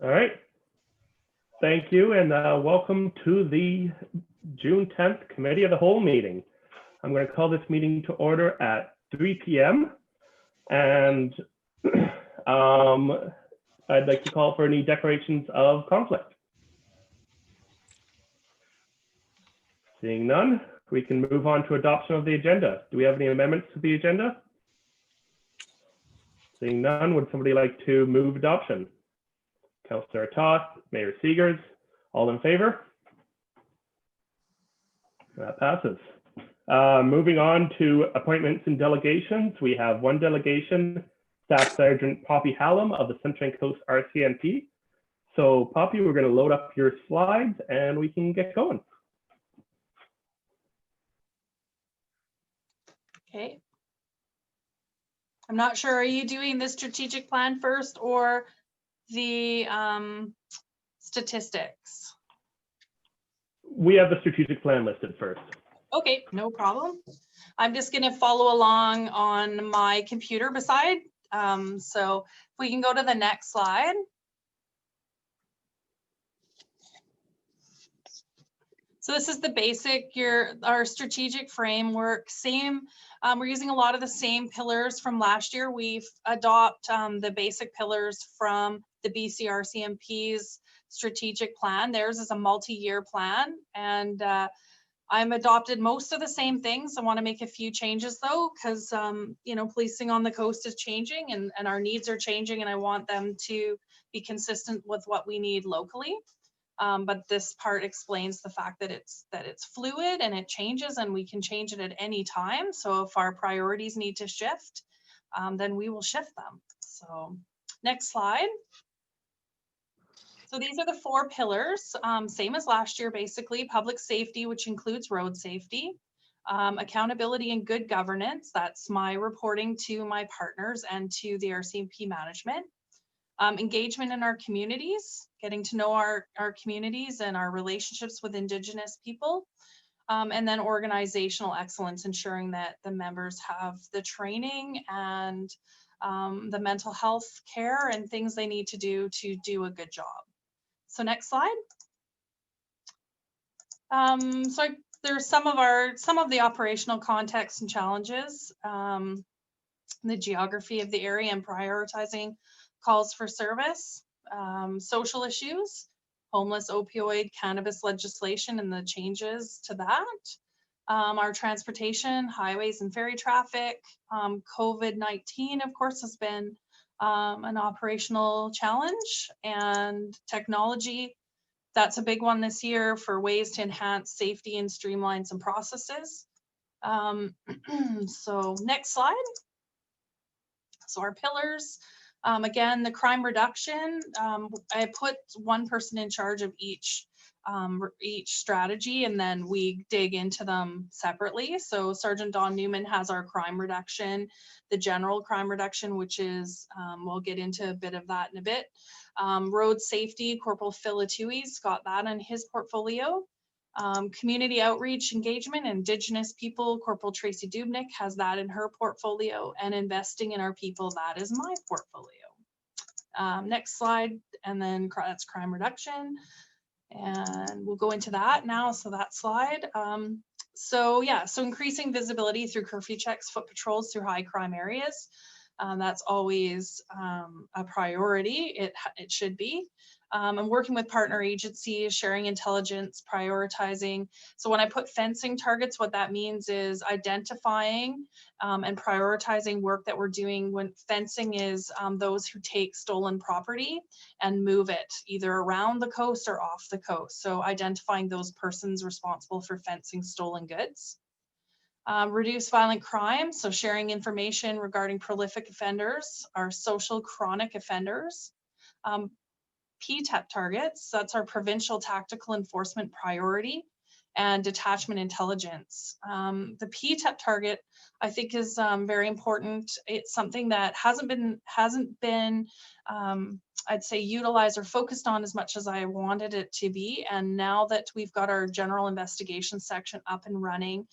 All right. Thank you, and welcome to the June 10th Committee of the Whole meeting. I'm going to call this meeting to order at 3 p.m. and I'd like to call for any declarations of conflict. Seeing none, we can move on to adoption of the agenda. Do we have any amendments to the agenda? Seeing none, would somebody like to move adoption? Councillor Toth, Mayor Seegers, all in favor? That passes. Moving on to appointments and delegations, we have one delegation, Staff Sergeant Poppy Hallam of the Sunshine Coast RCMP. So Poppy, we're going to load up your slides and we can get going. Okay. I'm not sure, are you doing the strategic plan first or the statistics? We have the strategic plan listed first. Okay, no problem. I'm just going to follow along on my computer beside. So if we can go to the next slide. So this is the basic, our strategic framework, same, we're using a lot of the same pillars from last year. We've adopted the basic pillars from the BCRCMP's strategic plan. Theirs is a multi-year plan, and I'm adopted most of the same things. I want to make a few changes though, because you know, policing on the coast is changing and our needs are changing, and I want them to be consistent with what we need locally. But this part explains the fact that it's fluid and it changes, and we can change it at any time. So if our priorities need to shift, then we will shift them. So next slide. So these are the 4 pillars, same as last year, basically. Public safety, which includes road safety, accountability and good governance. That's my reporting to my partners and to the RCMP management. Engagement in our communities, getting to know our communities and our relationships with Indigenous people. And then organizational excellence, ensuring that the members have the training and the mental health care and things they need to do a good job. So next slide. So there's some of the operational context and challenges, the geography of the area and prioritizing calls for service, social issues, homeless, opioid, cannabis legislation and the changes to that, our transportation, highways and ferry traffic, COVID-19 of course has been an operational challenge, and technology, that's a big one this year for ways to enhance safety and streamline some processes. So next slide. So our pillars, again, the crime reduction, I put one person in charge of each strategy, and then we dig into them separately. So Sergeant Don Newman has our crime reduction, the general crime reduction, which is, we'll get into a bit of that in a bit. Road safety, Corporal Philatui's got that in his portfolio. Community outreach engagement, Indigenous people, Corporal Tracy Dubnik has that in her portfolio, and investing in our people, that is my portfolio. Next slide, and then that's crime reduction, and we'll go into that now. So that slide. So yeah, so increasing visibility through curfew checks, foot patrols through high crime areas. That's always a priority. It should be. And working with partner agencies, sharing intelligence, prioritizing. So when I put fencing targets, what that means is identifying and prioritizing work that we're doing when fencing is those who take stolen property and move it either around the coast or off the coast. So identifying those persons responsible for fencing stolen goods. Reduce violent crime, so sharing information regarding prolific offenders, our social chronic offenders. PTEP targets, that's our provincial tactical enforcement priority, and detachment intelligence. The PTEP target, I think, is very important. It's something that hasn't been I'd say utilized or focused on as much as I wanted it to be. And now that we've got our general investigation section up and running,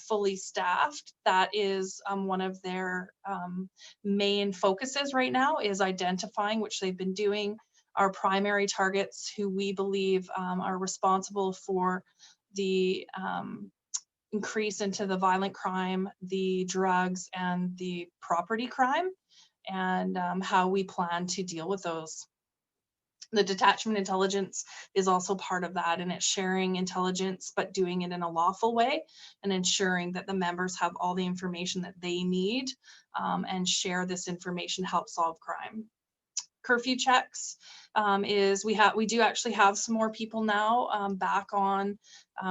fully staffed, that is one of their main focuses right now, is identifying, which they've been doing, our primary targets who we believe are responsible for the increase into the violent crime, the drugs, and the property crime, and how we plan to deal with those. The detachment intelligence is also part of that, and it's sharing intelligence, but doing it in a lawful way and ensuring that the members have all the information that they need and share this information to help solve crime. Curfew checks is we do actually have some more people now back on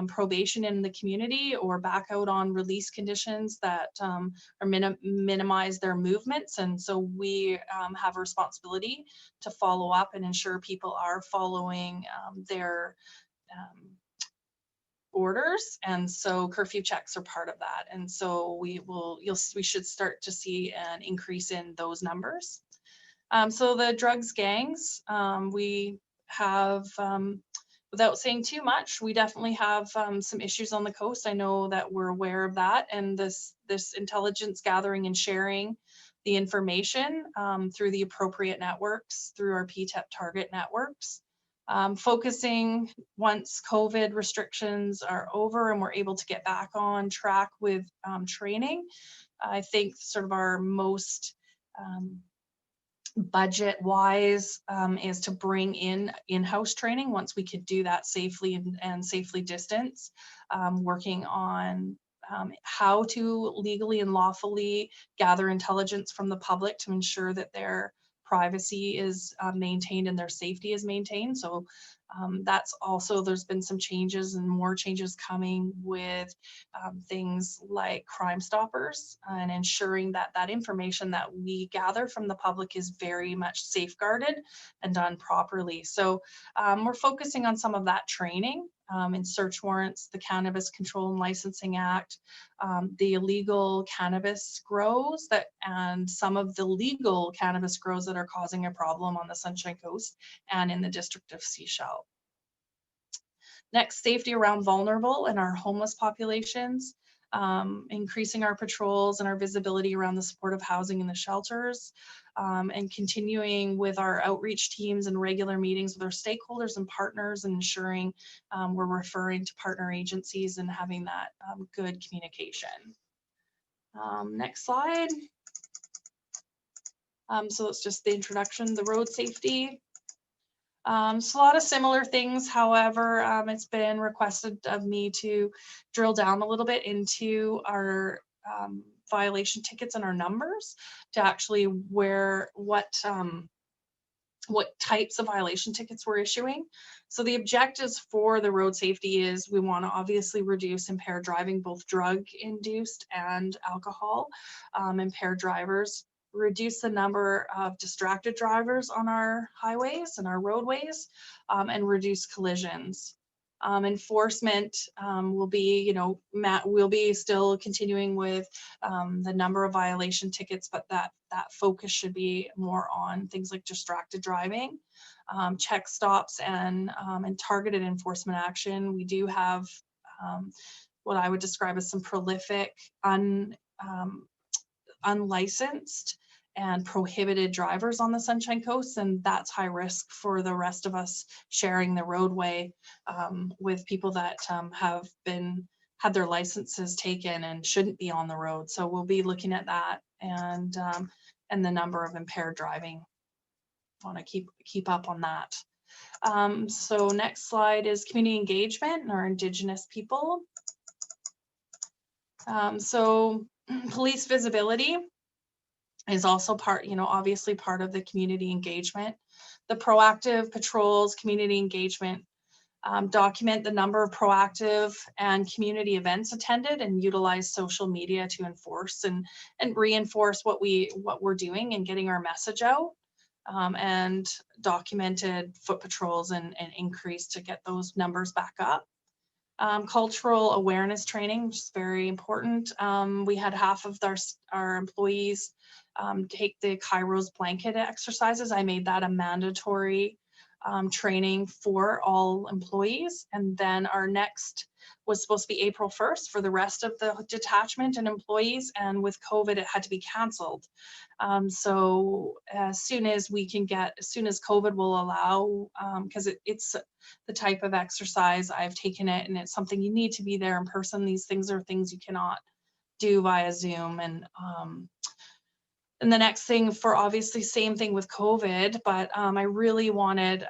probation in the community or back out on release conditions that are minimize their movements, and so we have a responsibility to follow up and ensure people are following their orders, and so curfew checks are part of that, and so we should start to see an increase in those numbers. So the drugs gangs, we have, without saying too much, we definitely have some issues on the coast. I know that we're aware of that, and this intelligence gathering and sharing the information through the appropriate networks, through our PTEP target networks. Focusing once COVID restrictions are over and we're able to get back on track with training. I think sort of our most budget wise is to bring in-house training once we could do that safely and safely distance, working on how to legally and lawfully gather intelligence from the public to ensure that their privacy is maintained and their safety is maintained. So that's also, there's been some changes and more changes coming with things like Crime Stoppers and ensuring that that information that we gather from the public is very much safeguarded and done properly. So we're focusing on some of that training in search warrants, the Cannabis Control and Licensing Act, the illegal cannabis grows and some of the legal cannabis grows that are causing a problem on the Sunshine Coast and in the District of Sechelt. Next, safety around vulnerable and our homeless populations, increasing our patrols and our visibility around the supportive housing and the shelters, and continuing with our outreach teams and regular meetings with our stakeholders and partners, and ensuring we're referring to partner agencies and having that good communication. Next slide. So it's just the introduction, the road safety. So a lot of similar things. However, it's been requested of me to drill down a little bit into our violation tickets and our numbers to actually what types of violation tickets we're issuing. So the objectives for the road safety is we want to obviously reduce impaired driving, both drug induced and alcohol impaired drivers, reduce the number of distracted drivers on our highways and our roadways, and reduce collisions. Enforcement will be, we'll be still continuing with the number of violation tickets, but that focus should be more on things like distracted driving, check stops, and targeted enforcement action. We do have what I would describe as some prolific unlicensed and prohibited drivers on the Sunshine Coast, and that's high risk for the rest of us sharing the roadway with people that have had their licenses taken and shouldn't be on the road. So we'll be looking at that and the number of impaired driving. I want to keep up on that. So next slide is community engagement and our Indigenous people. So police visibility is also part, obviously part of the community engagement. The proactive patrols, community engagement, document the number of proactive and community events attended and utilize social media to enforce and reinforce what we're doing and getting our message out, and documented foot patrols and increase to get those numbers back up. Cultural awareness training, which is very important. We had half of our employees take the Kairos blanket exercises. I made that a mandatory training for all employees. And then our next was supposed to be April 1st for the rest of the detachment and employees, and with COVID, it had to be canceled. So as soon as COVID will allow, because it's the type of exercise, I've taken it, and it's something you need to be there in person. These things are things you cannot do via Zoom. And the next thing, for obviously same thing with COVID, but I really wanted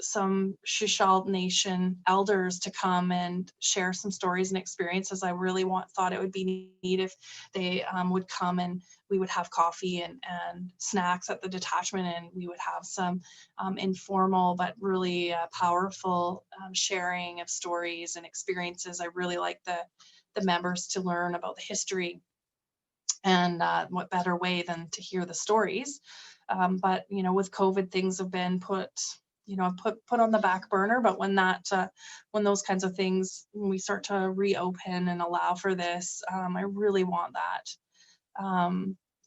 some Shishal Nation elders to come and share some stories and experiences. I really thought it would be neat if they would come, and we would have coffee and snacks at the detachment, and we would have some informal but really powerful sharing of stories and experiences. I really like the members to learn about the history, and what better way than to hear the stories. But with COVID, things have been put on the back burner. But when those kinds of things, when we start to reopen and allow for this, I really want that.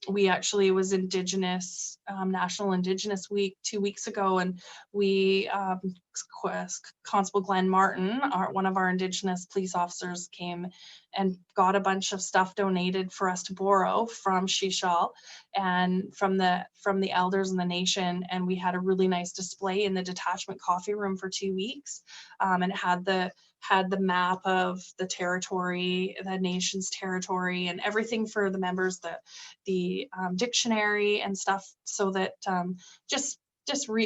We actually, was Indigenous, National Indigenous Week 2 weeks ago, and we, Constable Glenn Martin, one of our Indigenous police officers, came and got a bunch of stuff donated for us to borrow from Shishal and from the elders in the nation, and we had a really nice display in the detachment coffee room for 2 weeks, and it had the map of the territory, the nation's territory, and everything for the members, the dictionary and stuff, so that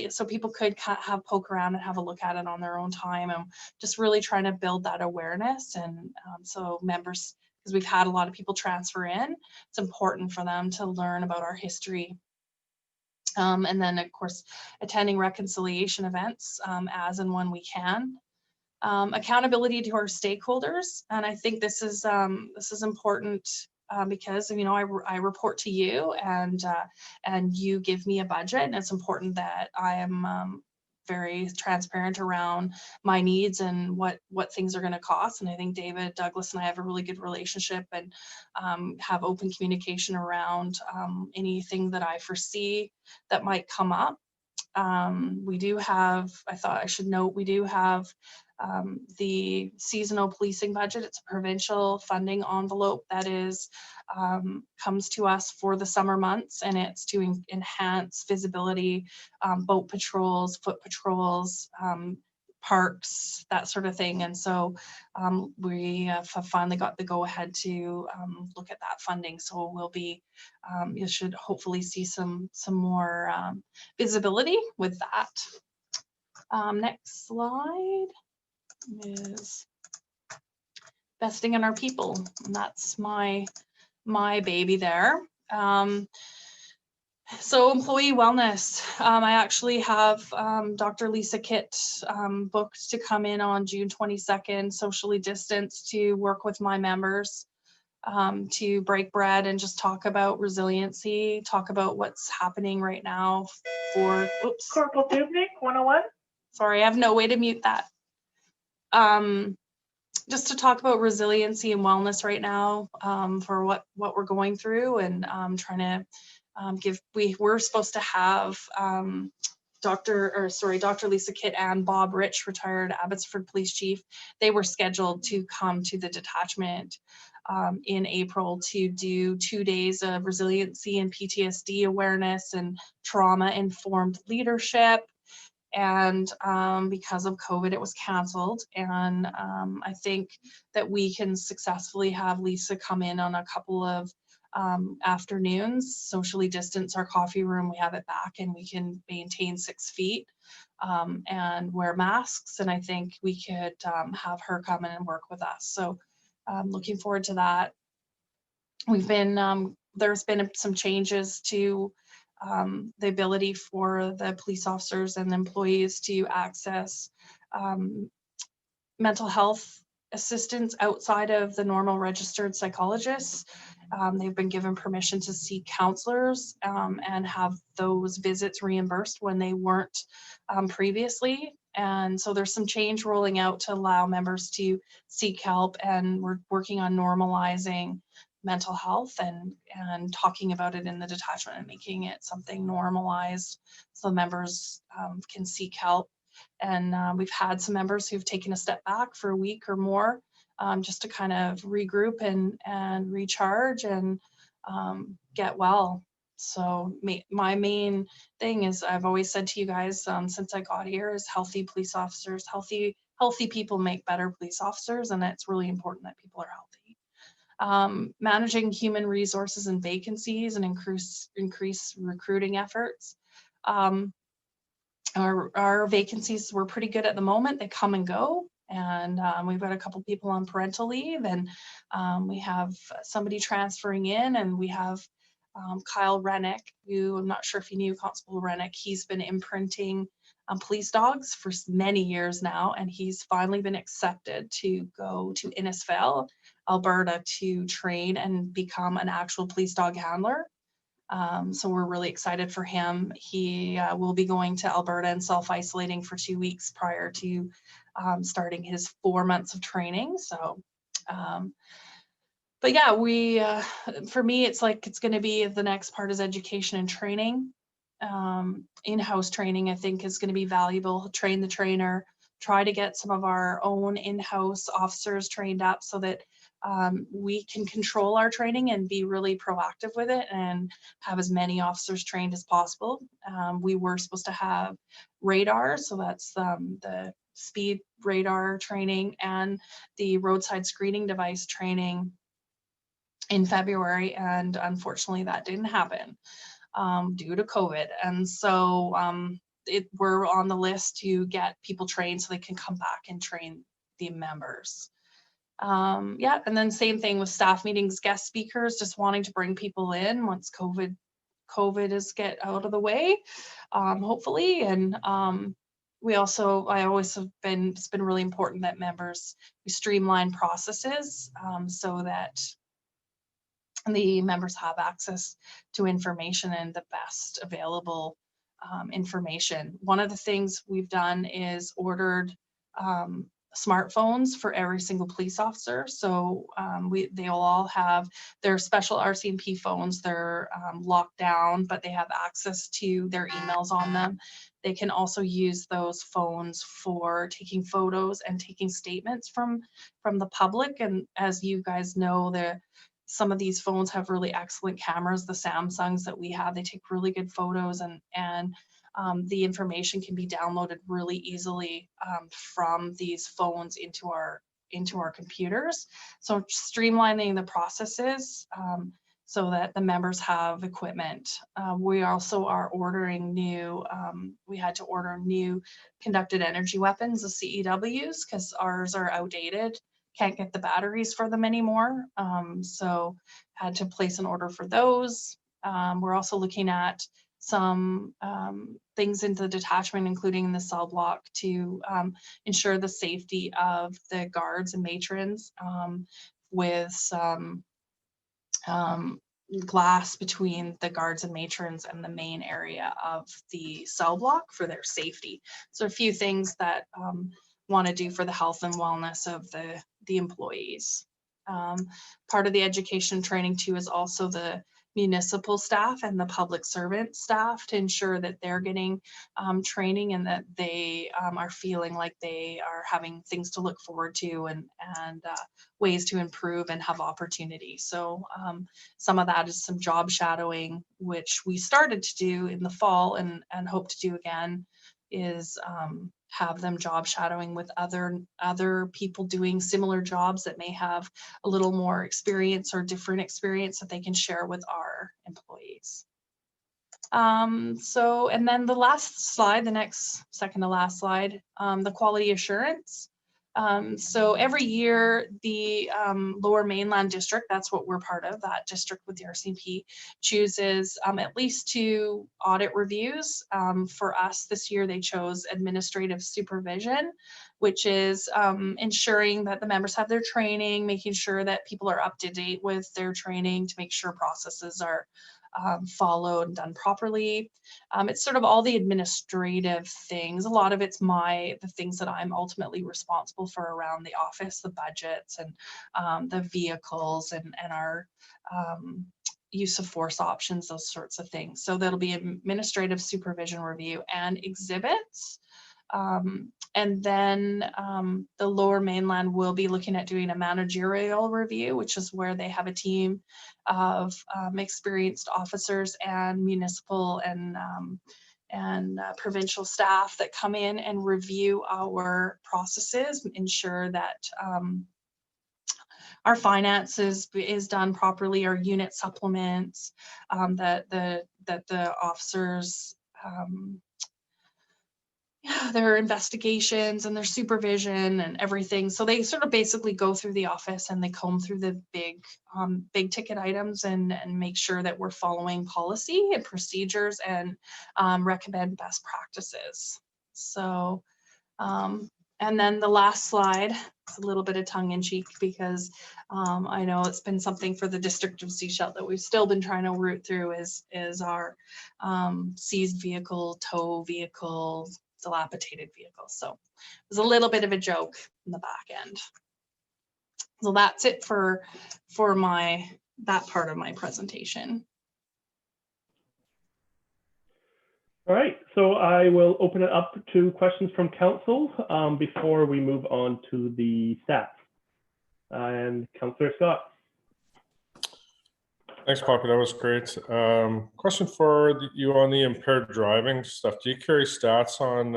so people could have poke around and have a look at it on their own time, and just really trying to build that awareness. And so members, because we've had a lot of people transfer in, it's important for them to learn about our history. And then of course, attending reconciliation events as and when we can. Accountability to our stakeholders, and I think this is important because I report to you, and you give me a budget, and it's important that I am very transparent around my needs and what things are going to cost. And I think David Douglas and I have a really good relationship, and have open communication around anything that I foresee that might come up. We do have, I thought I should note, we do have the seasonal policing budget. It's a provincial funding envelope that is comes to us for the summer months, and it's to enhance visibility, boat patrols, foot patrols, parks, that sort of thing. And so we have finally got the go ahead to look at that funding. So we'll be, you should hopefully see some more visibility with that. Next slide is investing in our people, and that's my baby there. So employee wellness, I actually have Dr. Lisa Kitt booked to come in on June 22nd, socially distanced, to work with my members to break bread and just talk about resiliency, talk about what's happening right now for, oops. Corporal Dubnik, 101. Sorry, I have no way to mute that. Just to talk about resiliency and wellness right now, for what we're going through, and trying to we're supposed to have Dr. Lisa Kitt and Bob Rich, retired Abbotsford Police Chief. They were scheduled to come to the detachment in April to do 2 days of resiliency and PTSD awareness and trauma-informed leadership. And because of COVID, it was canceled. And I think that we can successfully have Lisa come in on a couple of afternoons, socially distance our coffee room. We have it back, and we can maintain 6 feet and wear masks. And I think we could have her come in and work with us. So looking forward to that. We've been, there's been some changes to the ability for the police officers and employees to access mental health assistance outside of the normal registered psychologists. They've been given permission to see counselors and have those visits reimbursed when they weren't previously. And so there's some change rolling out to allow members to seek help, and we're working on normalizing mental health and talking about it in the detachment and making it something normalized so members can seek help. And we've had some members who've taken a step back for a week or more, just to kind of regroup and recharge and get well. So my main thing is, I've always said to you guys since I got here, is healthy police officers, healthy people make better police officers, and it's really important that people are healthy. Managing human resources and vacancies and increase recruiting efforts. Our vacancies were pretty good at the moment. They come and go. And we've got a couple people on parental leave, and we have somebody transferring in, and we have Kyle Rennick, who, I'm not sure if you knew Constable Rennick. He's been imprinting police dogs for many years now, and he's finally been accepted to go to Innisfail, Alberta, to train and become an actual police dog handler. So we're really excited for him. He will be going to Alberta and self-isolating for 2 weeks prior to starting his 4 months of training. So, but yeah, for me, it's like, it's going to be, the next part is education and training. In-house training, I think, is going to be valuable. Train the trainer, try to get some of our own in-house officers trained up so that we can control our training and be really proactive with it and have as many officers trained as possible. We were supposed to have radar, so that's the speed radar training and the roadside screening device training in February, and unfortunately that didn't happen due to COVID. And so we're on the list to get people trained so they can come back and train the members. Yeah, and then same thing with staff meetings, guest speakers, just wanting to bring people in once COVID is get out of the way, hopefully. And I always have been, it's been really important that we streamline processes so that the members have access to information and the best available information. One of the things we've done is ordered smartphones for every single police officer. So they'll all have their special RCMP phones. They're locked down, but they have access to their emails on them. They can also use those phones for taking photos and taking statements from the public. And as you guys know, some of these phones have really excellent cameras. The Samsungs that we have, they take really good photos, and the information can be downloaded really easily from these phones into our computers. So streamlining the processes so that the members have equipment. We also are ordering new, we had to order new conducted energy weapons, the CEWs, because ours are outdated. Can't get the batteries for them anymore. So had to place an order for those. We're also looking at some things into the detachment, including the cell block, to ensure the safety of the guards and matrons with some glass between the guards and matrons and the main area of the cell block for their safety. So a few things that want to do for the health and wellness of the employees. Part of the education training too is also the municipal staff and the public servant staff, to ensure that they're getting training and that they are feeling like they are having things to look forward to and ways to improve and have opportunity. So some of that is some job shadowing, which we started to do in the fall and hope to do again, is have them job shadowing with other people doing similar jobs that may have a little more experience or different experience that they can share with our employees. And then the last slide, the next second to last slide, the quality assurance. So every year, the Lower Mainland District, that's what we're part of, that district with the RCMP, chooses at least 2 audit reviews. For us this year, they chose administrative supervision, which is ensuring that the members have their training, making sure that people are up to date with their training to make sure processes are followed and done properly. It's sort of all the administrative things. A lot of it's the things that I'm ultimately responsible for around the office, the budgets and the vehicles and our use of force options, those sorts of things. So that'll be administrative supervision review and exhibits. And then the Lower Mainland will be looking at doing a managerial review, which is where they have a team of experienced officers and municipal and provincial staff that come in and review our processes, ensure that our finances is done properly, our unit supplements, that the officers their investigations and their supervision and everything. So they sort of basically go through the office and they comb through the big ticket items and make sure that we're following policy and procedures and recommend best practices. So, and then the last slide, it's a little bit of tongue in cheek because I know it's been something for the District of Sechelt that we've still been trying to root through is our seized vehicle, tow vehicle, dilapidated vehicles. So it was a little bit of a joke in the back end. So that's it for that part of my presentation. All right, so I will open it up to questions from council before we move on to the stats. And Councillor Scott. Thanks, Poppy. That was great. Question for you on the impaired driving stuff. Do you carry stats on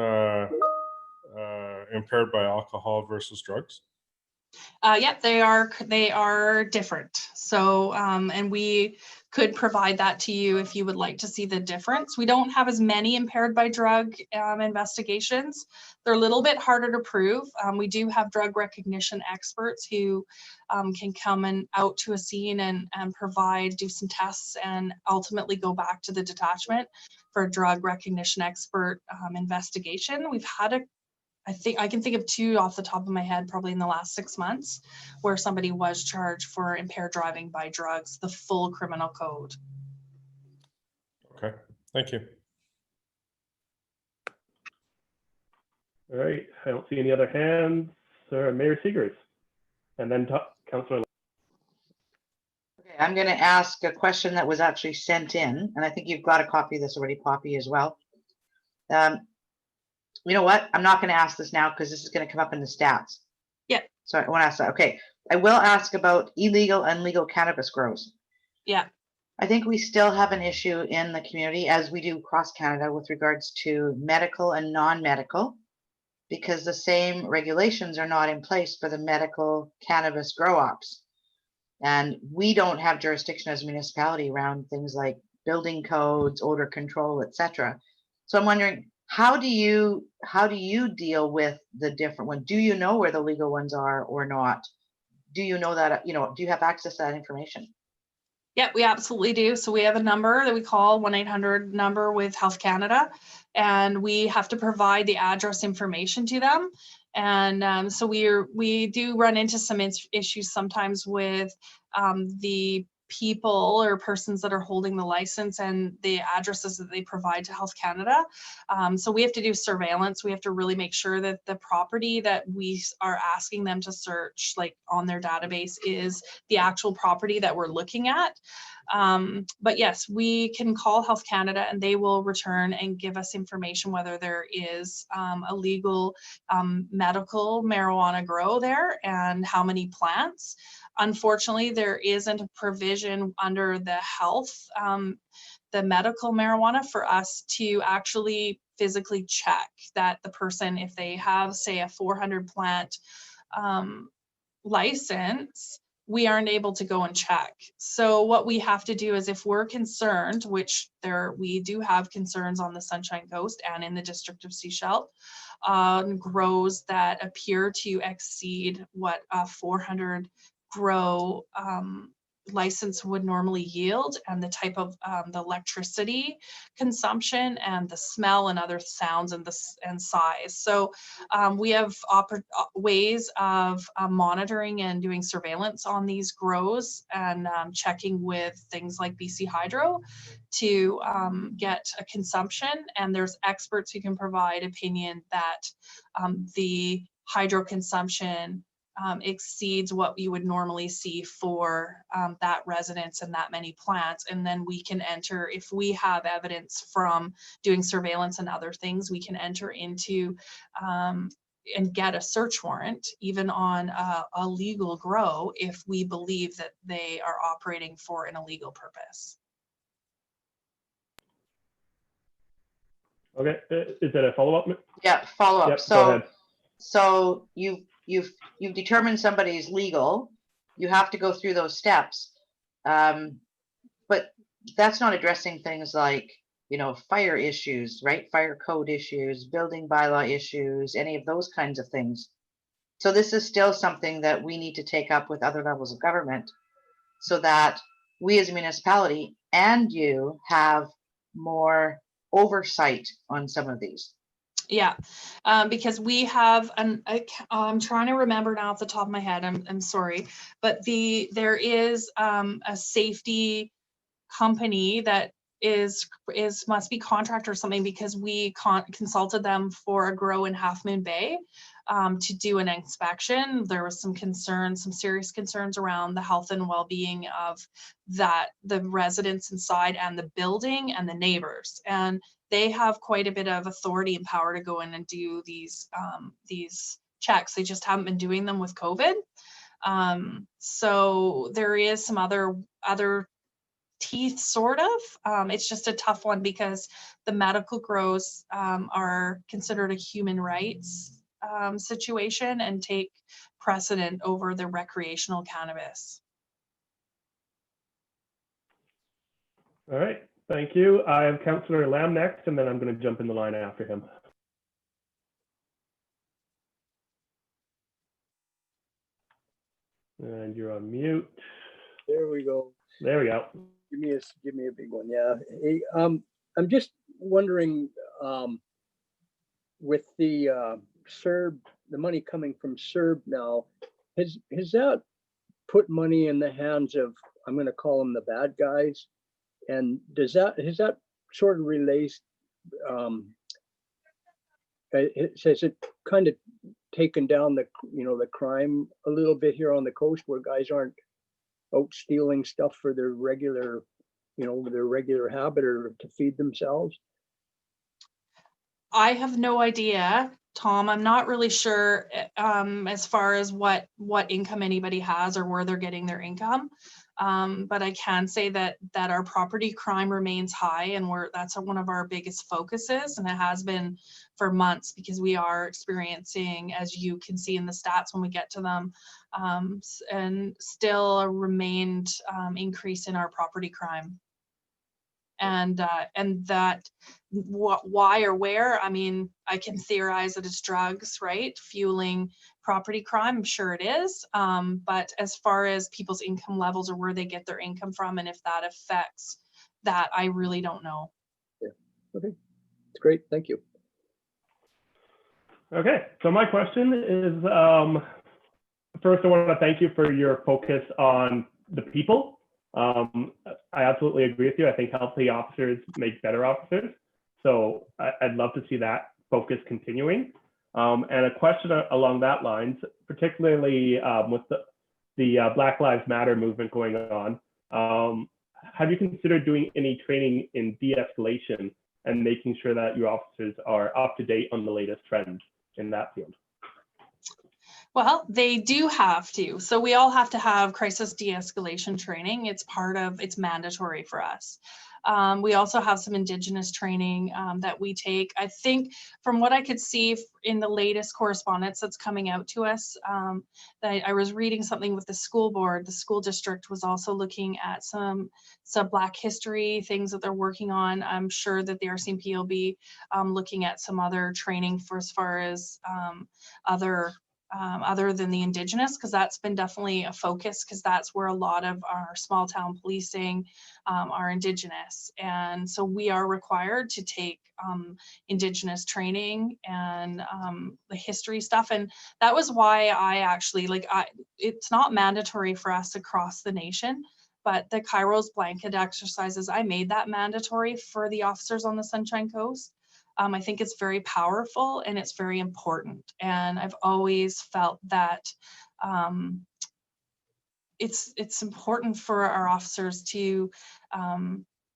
impaired by alcohol versus drugs? Yep, they are different. So, and we could provide that to you if you would like to see the difference. We don't have as many impaired by drug investigations. They're a little bit harder to prove. We do have drug recognition experts who can come out to a scene and do some tests and ultimately go back to the detachment for a drug recognition expert investigation. We've had I can think of 2 off the top of my head, probably in the last 6 months, where somebody was charged for impaired driving by drugs, the full criminal code. Okay, thank you. All right, I don't see any other hands. Mayor Seegers, and then Councillor. Okay, I'm going to ask a question that was actually sent in, and I think you've got a copy of this already, Poppy, as well. You know what? I'm not going to ask this now because this is going to come up in the stats. Yeah. So I want to ask that. Okay. I will ask about illegal and legal cannabis grows. Yeah. I think we still have an issue in the community, as we do across Canada, with regards to medical and non-medical, because the same regulations are not in place for the medical cannabis grow ops. And we don't have jurisdiction as a municipality around things like building codes, odor control, etc. So I'm wondering, how do you deal with the different ones? Do you know where the legal ones are or not? Do you know that, do you have access to that information? Yeah, we absolutely do. So we have a number that we call 1-800 number with Health Canada, and we have to provide the address information to them. And so we do run into some issues sometimes with the people or persons that are holding the license and the addresses that they provide to Health Canada. So we have to do surveillance. We have to really make sure that the property that we are asking them to search, like on their database, is the actual property that we're looking at. But yes, we can call Health Canada and they will return and give us information whether there is a legal medical marijuana grow there and how many plants. Unfortunately, there isn't a provision under the health, the medical marijuana, for us to actually physically check that the person, if they have, say, a 400 plant license, we aren't able to go and check. So what we have to do is, if we're concerned, which we do have concerns on the Sunshine Coast and in the District of Sechelt, grows that appear to exceed what a 400 grow license would normally yield, and the type of the electricity consumption and the smell and other sounds and size. So we have ways of monitoring and doing surveillance on these grows and checking with things like BC Hydro to get a consumption, and there's experts who can provide opinion that the hydro consumption exceeds what you would normally see for that residence and that many plants. And then we can enter, if we have evidence from doing surveillance and other things, we can enter into and get a search warrant even on a legal grow if we believe that they are operating for an illegal purpose. Okay, is that a follow-up? Yeah, follow up. Yep, go So, ahead. so you've determined somebody's legal. You have to go through those steps, but that's not addressing things like, you know, fire issues, right? Fire code issues, building bylaw issues, any of those kinds of things. So this is still something that we need to take up with other levels of government, so that we as a municipality and you have more oversight on some of these. Yeah, because we have I'm trying to remember now off the top of my head. I'm sorry, but there is a safety company that must be contract or something, because we consulted them for a grow in Half Moon Bay to do an inspection. There was some concerns, some serious concerns around the health and well-being of the residents inside and the building and the neighbors. And they have quite a bit of authority and power to go in and do these checks. They just haven't been doing them with COVID. So there is some other teeth, sort of. It's just a tough one because the medical grows are considered a human rights situation and take precedent over the recreational cannabis. All right, thank you. I have Councillor Lamb next, and then I'm going to jump in the line after him. And you're on mute. There we go. There we go. Give me a big one. Yeah. Hey, I'm just wondering, with the CERB, the money coming from CERB now, has that put money in the hands of, I'm going to call them the bad guys? And has that sort of relates, has it kind of taken down the crime a little bit here on the coast, where guys aren't out stealing stuff for their regular habit or to feed themselves? I have no idea, Tom. I'm not really sure as far as what income anybody has or where they're getting their income. But I can say that our property crime remains high, and that's one of our biggest focuses, and it has been for months, because we are experiencing, as you can see in the stats when we get to them, and still a remained increase in our property crime. And that why or where, I mean, I can theorize that it's drugs, right, fueling property crime. I'm sure it is, but as far as people's income levels or where they get their income from, and if that affects that, I really don't know. Yeah. Okay, it's great. Thank you. Okay, so my question is, first I want to thank you for your focus on the people. I absolutely agree with you. I think healthy officers make better officers. So I'd love to see that focus continuing. And a question along that lines, particularly with the Black Lives Matter movement going on, have you considered doing any training in de-escalation and making sure that your officers are up to date on the latest trends in that field? Well, they do have to. So we all have to have crisis de-escalation training. It's mandatory for us. We also have some Indigenous training that we take. I think from what I could see in the latest correspondence that's coming out to us, that I was reading something with the school board. The school district was also looking at some Black history things that they're working on. I'm sure that the RCMP will be looking at some other training for as far as other than the Indigenous, because that's been definitely a focus, because that's where a lot of our small town policing are Indigenous. And so we are required to take Indigenous training and the history stuff. And that was why I actually, it's not mandatory for us across the nation, but the Kairos blanket exercises, I made that mandatory for the officers on the Sunshine Coast. I think it's very powerful and it's very important. And I've always felt that it's important for our officers to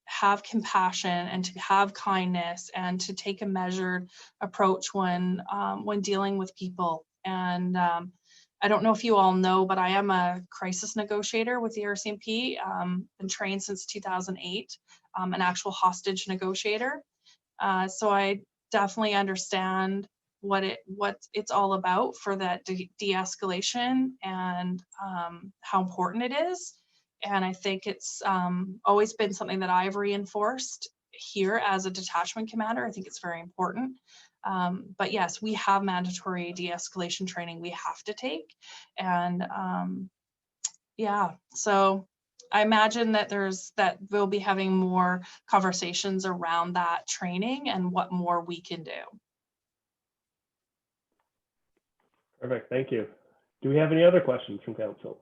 have compassion and to have kindness and to take a measured approach when dealing with people. And I don't know if you all know, but I am a crisis negotiator with the RCMP. Been trained since 2008, an actual hostage negotiator. So I definitely understand what it's all about for that de-escalation and how important it is. And I think it's always been something that I've reinforced here as a detachment commander. I think it's very important. But yes, we have mandatory de-escalation training we have to take. And yeah, so I imagine that we'll be having more conversations around that training and what more we can do. Perfect, thank you. Do we have any other questions from council?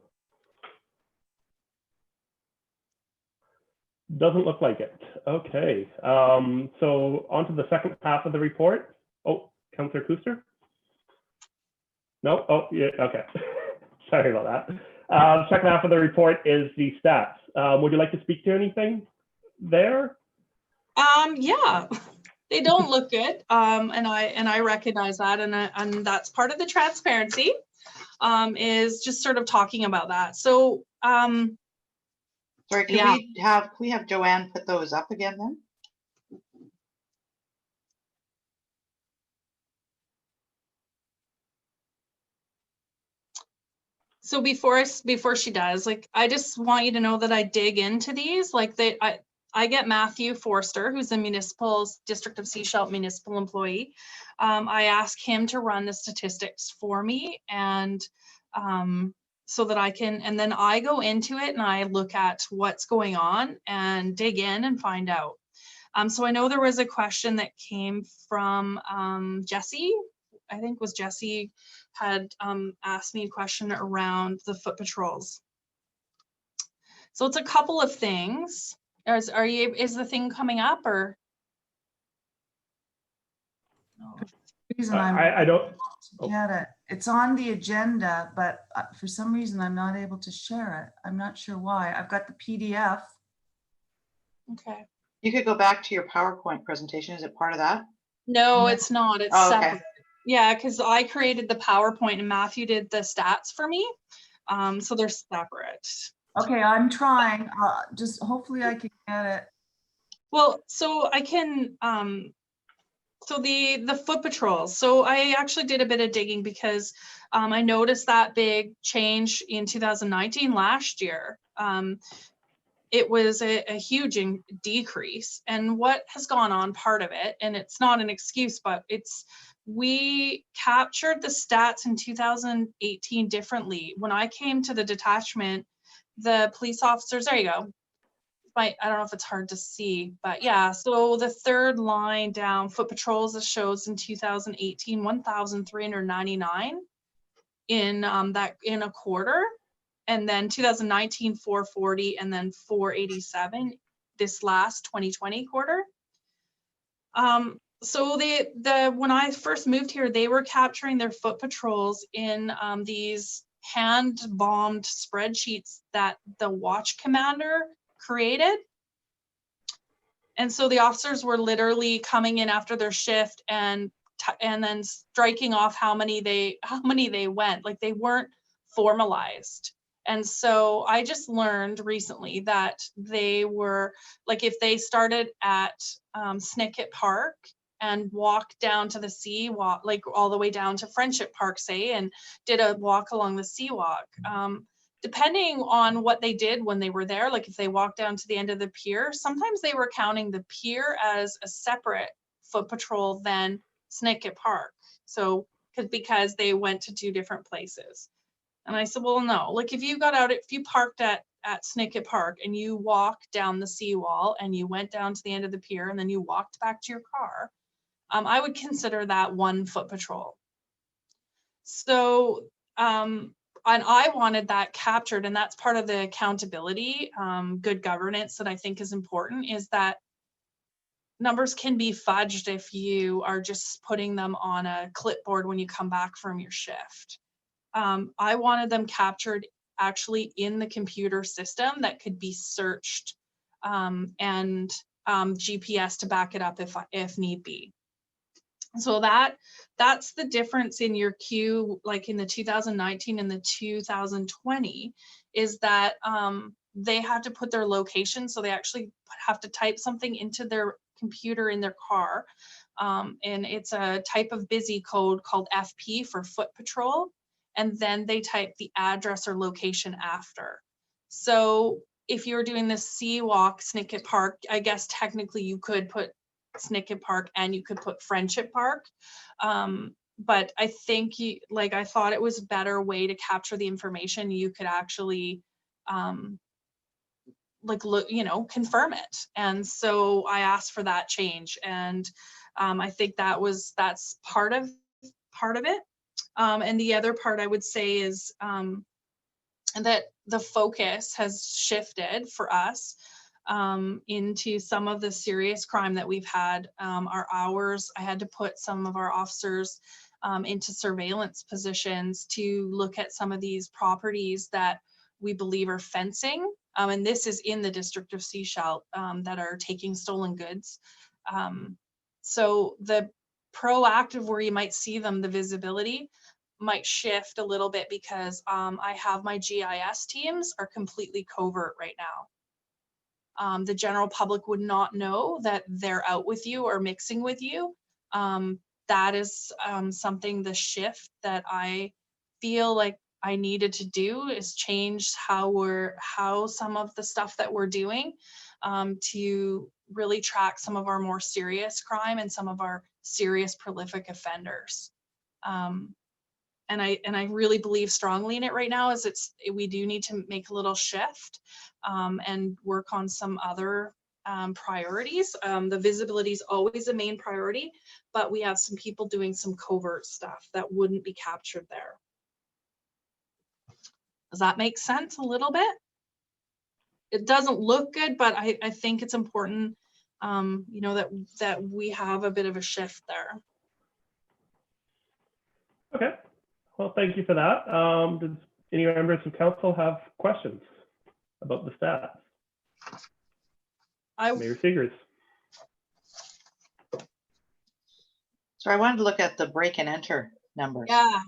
Doesn't look like it. Okay, so on to the second half of the report. Oh, Councillor Kuster? No, oh, yeah, okay. Sorry about that. Second half of the report is the stats. Would you like to speak to anything there? Yeah, they don't look good. And I recognize that, and that's part of the transparency, is just sort of talking about that. So, Sorry, yeah. can we have Joanne put those up again then? So before she does, like, I just want you to know that I dig into these. Like, I get Matthew Forster, who's a District of Sechelt municipal employee. I ask him to run the statistics for me, and so that I can, and then I go into it and I look at what's going on and dig in and find out. So I know there was a question that came from Jesse. I think was Jesse had asked me a question around the foot patrols. So it's a couple of things. Is the thing coming up, or? No. Reason I don't get it. It's on the agenda, but for some reason I'm not able to share it. I'm not sure why. I've got the PDF. Okay. You could go back to your PowerPoint presentation. Is it part of that? No, it's not. It's okay. separate. Yeah, because I created the PowerPoint and Matthew did the stats for me. So they're separate. Okay, I'm trying. Just hopefully I can get it. Well, so I can, so the foot patrols. So I actually did a bit of digging because I noticed that big change in 2019 last year. It was a huge decrease, and what has gone on, part of it, and it's not an excuse, but we captured the stats in 2018 differently. When I came to the detachment, the police officers, there you go. I don't know if it's hard to see, but yeah, so the third line down, foot patrols, shows in 2018, 1,399 in a quarter. And then 2019, 440, and then 487 this last 2020 quarter. So when I first moved here, they were capturing their foot patrols in these hand-bombed spreadsheets that the watch commander created. And so the officers were literally coming in after their shift and then striking off how many they went. Like, they weren't formalized. And so I just learned recently that they were, like, if they started at Snicket Park and walked down to the sea walk, like all the way down to Friendship Park, say, and did a walk along the sea walk, depending on what they did when they were there, like if they walked down to the end of the pier, sometimes they were counting the pier as a separate foot patrol than Snicket Park. So, because they went to two different places. And I said, well, no, like if you parked at Snicket Park and you walked down the seawall and you went down to the end of the pier and then you walked back to your car, I would consider that one foot patrol. So, and I wanted that captured, and that's part of the accountability, good governance that I think is important, is that numbers can be fudged if you are just putting them on a clipboard when you come back from your shift. I wanted them captured actually in the computer system that could be searched, and GPS to back it up if need be. So that's the difference in your queue, like in the 2019 and the 2020, is that they had to put their location. So they actually have to type something into their computer in their car. And it's a type of busy code called FP for foot patrol. And then they type the address or location after. So if you're doing the Sea Walk, Snicket Park, I guess technically you could put Snicket Park and you could put Friendship Park. But I think I thought it was a better way to capture the information. You could actually confirm it. And so I asked for that change. And I think that's part of it. And the other part I would say is that the focus has shifted for us into some of the serious crime that we've had. Our hours, I had to put some of our officers into surveillance positions to look at some of these properties that we believe are fencing. And this is in the district of Sechelt, that are taking stolen goods. So the proactive where you might see them, the visibility might shift a little bit because I have my GIS teams are completely covert right now. The general public would not know that they're out with you or mixing with you. That is something, the shift that I feel like I needed to do is change how some of the stuff that we're doing to really track some of our more serious crime and some of our serious prolific offenders. And I really believe strongly in it right now, we do need to make a little shift and work on some other priorities. The visibility is always a main priority, but we have some people doing some covert stuff that wouldn't be captured there. Does that make sense a little bit? It doesn't look good, but I think it's important, that we have a bit of a shift there. Okay. Well, thank you for that. Does any members of council have questions about the stats? Mayor Seegers. So I wanted to look at the break and enter numbers. Yeah.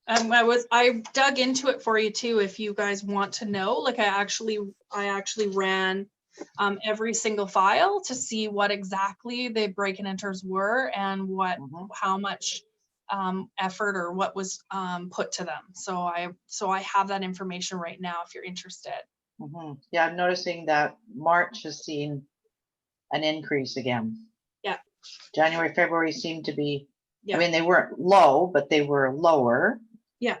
I dug into it for you too, if you guys want to know. Like I actually ran every single file to see what exactly the break and enters were and how much effort or what was put to them. So I have that information right now if you're interested. Yeah, I'm noticing that March has seen an increase again. Yeah. January, February seemed to be, I mean, they weren't low, but they were lower. Yeah.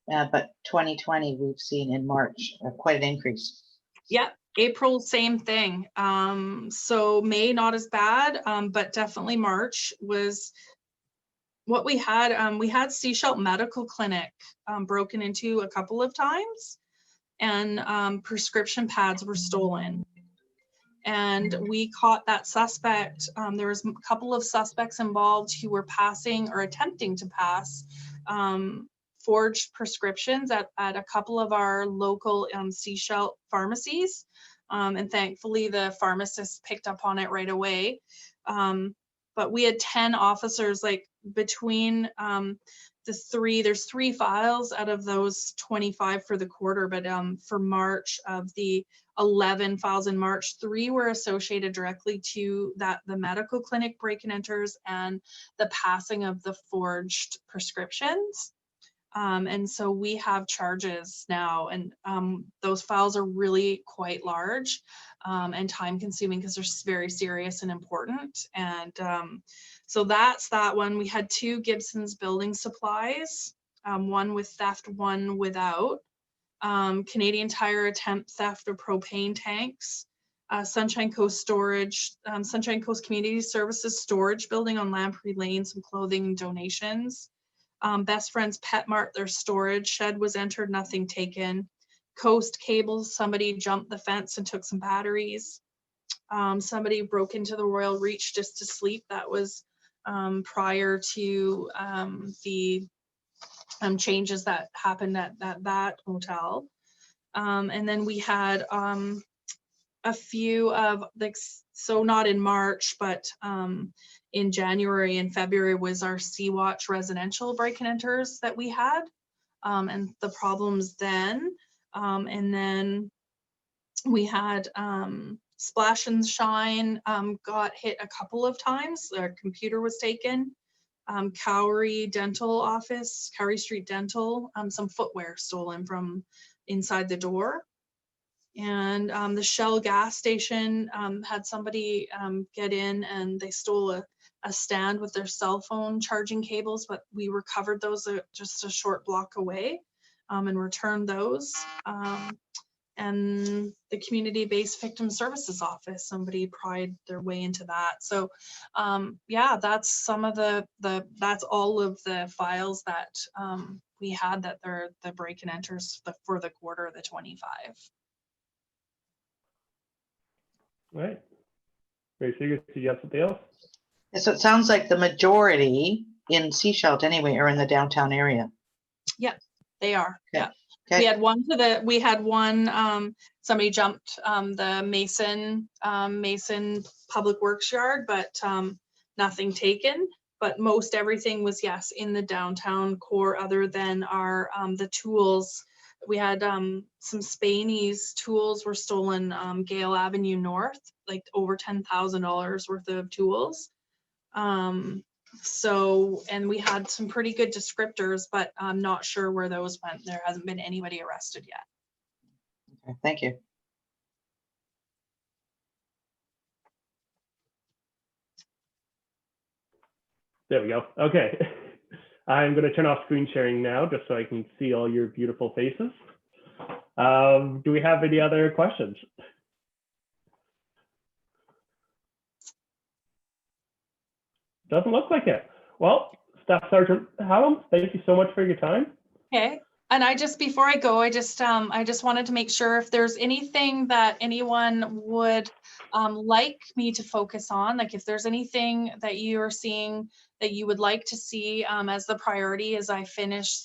But 2020, we've seen in March quite an increase. Yeah. April, same thing. So May, not as bad, but definitely March was what we had. We had Sechelt Medical Clinic broken into a couple of times, and prescription pads were stolen. And we caught that suspect. There was a couple of suspects involved who were passing or attempting to pass forged prescriptions at a couple of our local Sechelt pharmacies. And thankfully the pharmacist picked up on it right away. But we had 10 officers, like between there's 3 files out of those 25 for the quarter, but for March, of the 11 files in March, 3 were associated directly to the medical clinic break and enters and the passing of the forged prescriptions. And so we have charges now, and those files are really quite large and time consuming because they're very serious and important. And so that's that one. We had 2 Gibson's building supplies, one with theft, one without. Canadian Tire attempt theft of propane tanks. Sunshine Coast Storage, Sunshine Coast Community Services storage building on Lamprey Lane, some clothing and donations. Best Friends Pet Mart, their storage shed was entered, nothing taken. Coast Cables, somebody jumped the fence and took some batteries. Somebody broke into the Royal Reach just to sleep. That was prior to the changes that happened at that hotel. And then we had a few of like, so not in March, but in January and February was our Sea-Watch residential break and enters that we had, and the problems then. And then we had Splash and Shine got hit a couple of times. Their computer was taken. Cowrie Dental Office, Cowrie Street Dental, some footwear stolen from inside the door. And the Shell gas station had somebody get in and they stole a stand with their cell phone charging cables, but we recovered those just a short block away and returned those. And the community-based victim services office, somebody pried their way into that. So yeah, that's some of that's all of the files that we had that they're the break and enters for the quarter of the 25. Right. Very serious. Did you have something else? Yeah, so it sounds like the majority in Seashelt anyway are in the downtown area. Yeah, they are. Okay. Yeah. Okay. We had one, somebody jumped the Mason Public Works yard, but nothing taken. But most everything was, yes, in the downtown core, other than our the tools. We had some Spanies tools were stolen, Gale Avenue North, like over $10,000 worth of tools. So, and we had some pretty good descriptors, but I'm not sure where those went. There hasn't been anybody arrested yet. Okay, thank you. There we go. Okay. I'm going to turn off screen sharing now just so I can see all your beautiful faces. Do we have any other questions? Doesn't look like it. Well, Staff Sergeant Hallam, thank you so much for your time. Okay. And before I go, I just wanted to make sure if there's anything that anyone would like me to focus on, like if there's anything that you are seeing that you would like to see as the priority as I finish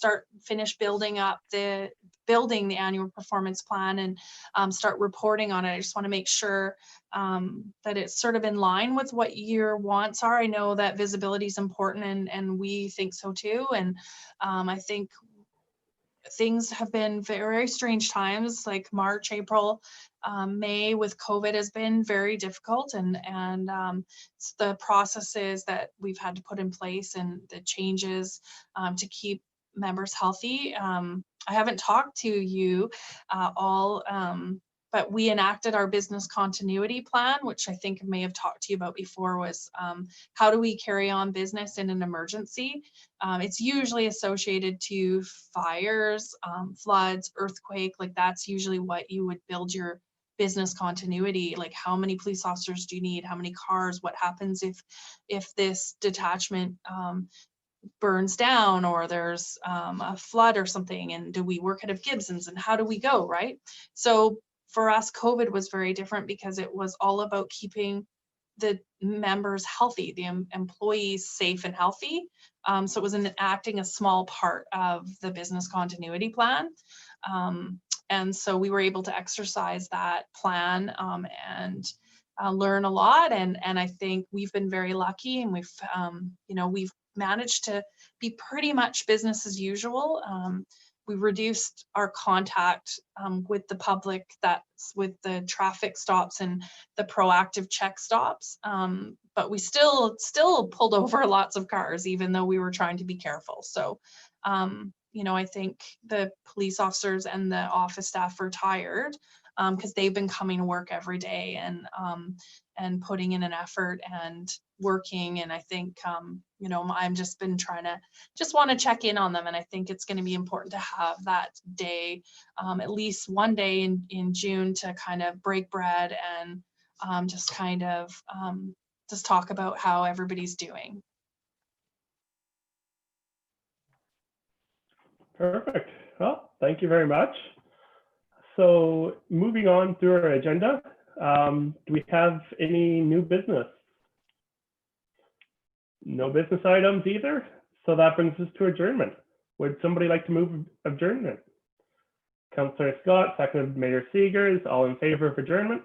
building the annual performance plan and start reporting on it. I just want to make sure that it's sort of in line with what your wants are. I know that visibility is important and we think so too. And I think things have been very strange times, like March, April, May with COVID has been very difficult, and the processes that we've had to put in place and the changes to keep members healthy. I haven't talked to you all, but we enacted our business continuity plan, which I think I may have talked to you about before, was how do we carry on business in an emergency? It's usually associated to fires, floods, earthquake, like that's usually what you would build your business continuity. Like how many police officers do you need? How many cars? What happens if this detachment burns down or there's a flood or something, and do we work out of Gibson's and how do we go, right? So for us, COVID was very different because it was all about keeping the members healthy, the employees safe and healthy. So it was enacting a small part of the business continuity plan. And so we were able to exercise that plan and learn a lot. And I think we've been very lucky, and we've managed to be pretty much business as usual. We reduced our contact with the public, that's with the traffic stops and the proactive check stops. But we still pulled over lots of cars, even though we were trying to be careful. So, I think the police officers and the office staff are tired because they've been coming to work every day and putting in an effort and working. And I think, I'm just been want to check in on them. And I think it's going to be important to have that day, at least one day in June, to kind of break bread and just talk about how everybody's doing. Perfect. Well, thank you very much. So moving on through our agenda, Do we have any new business? No business items either. So that brings us to adjournment. Would somebody like to move adjournment? Councillor Scott, seconded Mayor Seegers, all in favor of adjournment?